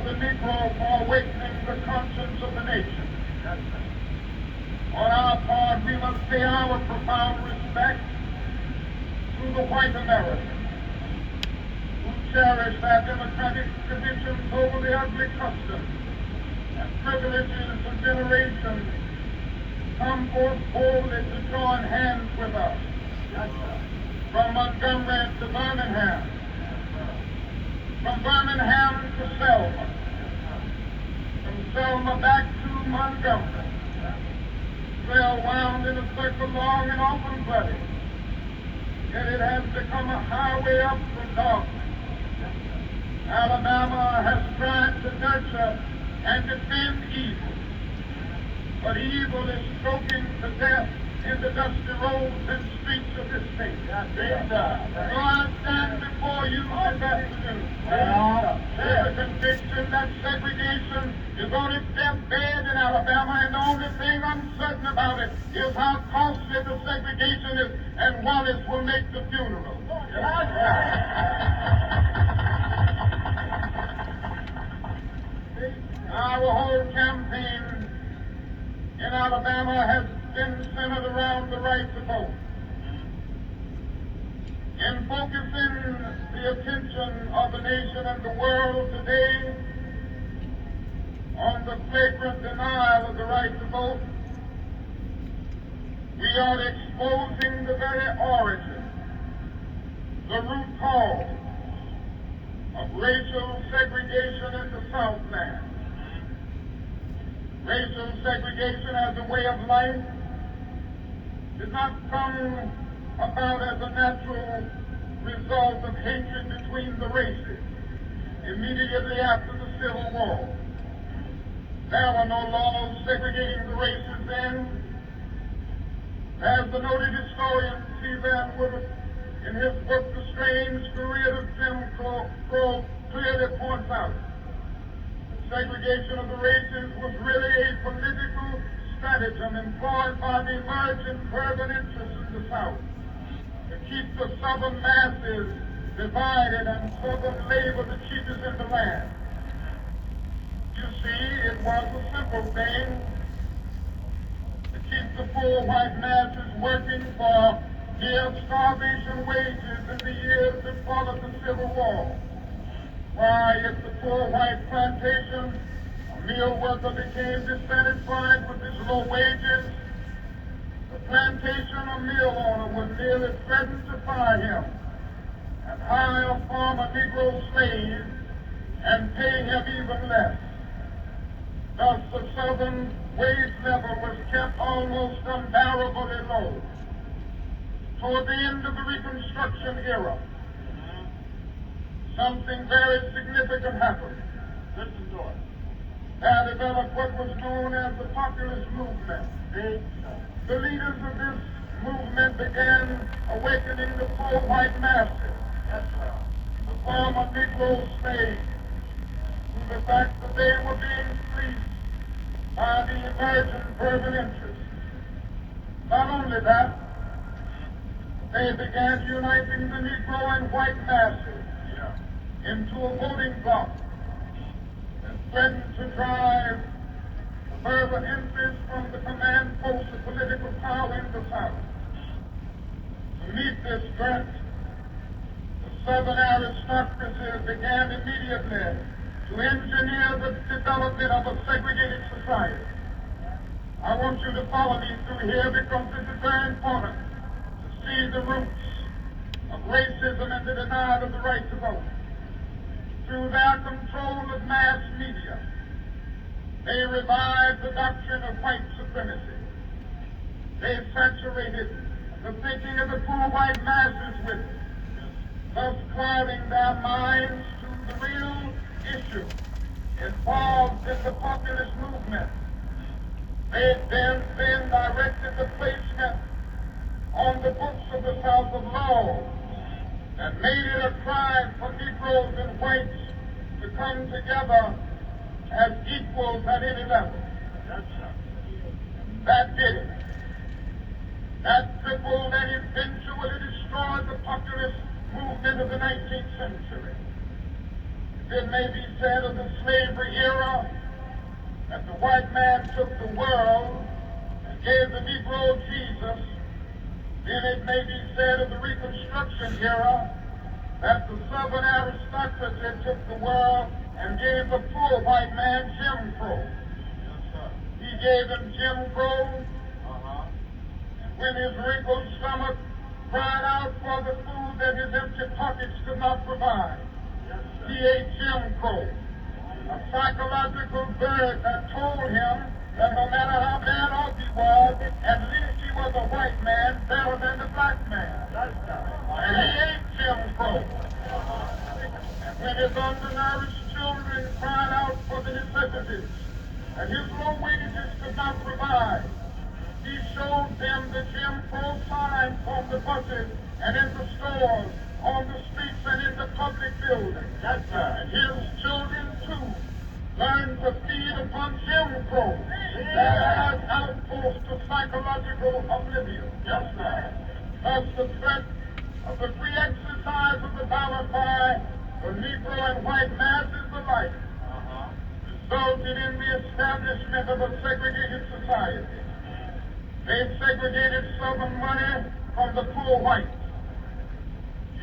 the Negro for awakening the conscience of the nation. On our part, we must pay our profound respect to the white Americans who cherish their democratic traditions over the ugly customs and privileges of generations, come forth boldly to join hands with us from Montgomery to Birmingham, from Birmingham to Selma, from Selma back to Montgomery. Trail wound in a circle long and often bloody, yet it has become a highway up from darkness. Alabama has tried to nurture and defend evil, but evil is choking to death in the dusty roads and streets of this state. So I stand before you this afternoon with the conviction that segregation is on its deathbed in Alabama, and the only thing uncertain about it is how costly the segregation is, and Wallace will make the funeral. Our whole campaign in Alabama has been centered around the right to vote. In focusing the attention of the nation and the world today on the flagrant denial of the right to vote, we are exposing the very origin, the root cause of racial segregation in the Southland. Racial segregation as a way of life did not come about as a natural result of hatred between the races immediately after the Civil War. There were no laws segregating the races then. As the noted historian C. Van Woodard, in his book The Strange Career of Jim Crow, clearly points out, segregation of the races was really a political stratagem employed by the emerging urban interests in the South to keep the Southern masses divided and Southern labor the cheapest in the land. You see, it was a simple thing to keep the poor white masses working for near starvation wages in the years that followed the Civil War. Why, if the poor white plantation mill worker became dissatisfied with his low wages, the plantation or mill owner would merely threaten to fire him and hire a former Negro slave and pay him even less. Thus, the Southern wage level was kept almost unbearably low. Toward the end of the Reconstruction era, something very significant happened. Listen to it. There developed what was known as the populist movement. The leaders of this movement began awakening the poor white masses, the former Negro slaves, to the fact that they were being fleeced by the emerging urban interests. Not only that, they began uniting the Negro and white masses into a voting bloc and threatened to drive further interest from the command posts of political power in the South. To meet this threat, the Southern aristocracy began immediately to engineer the development of a segregated society. I want you to follow me through here because this is very important to see the roots of racism and the denial of the right to vote. Through their control of mass media, they revived the doctrine of white supremacy. They saturated the thinking of the poor white masses with it, thus clouding their minds to the real issue involved in the populist movement. They then directed the placement on the books of the South of laws and made it a crime for Negroes and whites to come together as equals at any level. That did it. That crippled and eventually destroyed the populist movement of the 19th century. It may be said of the slavery era that the white man took the world and gave the Negro Jesus. Then it may be said of the Reconstruction era that the Southern aristocracy took the world and gave the poor white man Jim Crow. Yes, sir. He gave him Jim Crow, and when his wrinkled stomach cried out for the food that his empty pockets could not provide, yes, he ate Jim Crow, a psychological bird that told him that no matter how bad off he was, at least he was a white man better than the black man. And he ate Jim Crow. And when his undernourished children cried out for the necessities that his low wages could not provide, he showed them the Jim Crow signs on the buses and in the stores, on the streets and in the public buildings. That's right. And his children, too, learned to feed upon Jim Crow, that outpost of psychological oblivion. Yes, sir. Thus the threat of the free exercise of the ballot by the Negro and white masses alike resulted in the establishment of a segregated society. They segregated Southern money from the poor whites.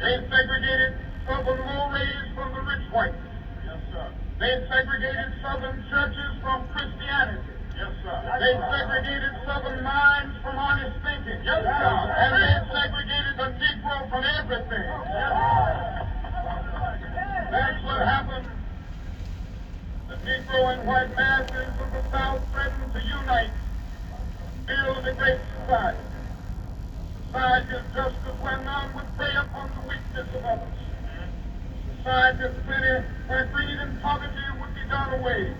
They segregated Southern mores from the rich whites. Yes, sir. They segregated Southern churches from Christianity. Yes, sir. They segregated Southern minds from honest thinking. Yes, sir. And they segregated the Negro from everything. Yes, sir. That's what happened. The Negro and white masses of the South threatened to unite, build a great society. Society of justice where none would prey upon the weakness of others. Society of plenty where greed and poverty would be done away.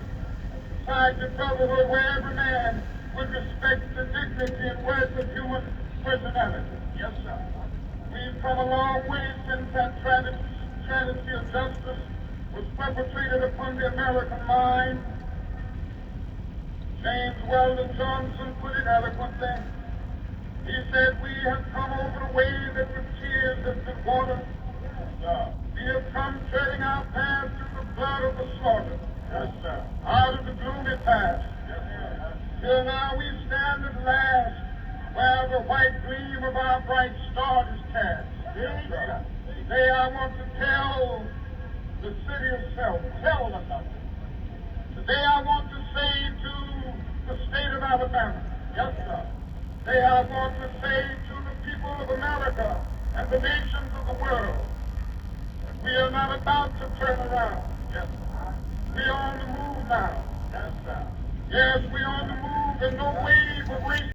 Society of brotherhood where every man would respect the dignity and worth of human personality. Yes, sir. We've come a long way since that travesty of justice was perpetrated upon the American mind. James Weldon Johnson put it eloquently. He said, "We have come over the way that with tears has been watered. We have come treading our path through the blood of the slaughter. Yes, sir. Out of the gloomy past. Yes, sir. Till now we stand at last where the white gleam of our bright star is cast. Yes, sir. Today I want to tell the city of Selma, tell them nothing. Today I want to say to the state of Alabama, yes, sir. Today I want to say to the people of America and the nations of the world, that we are not about to turn around. Yes, sir. We are on the move now. Yes, sir. Yes, we are on the move, and no way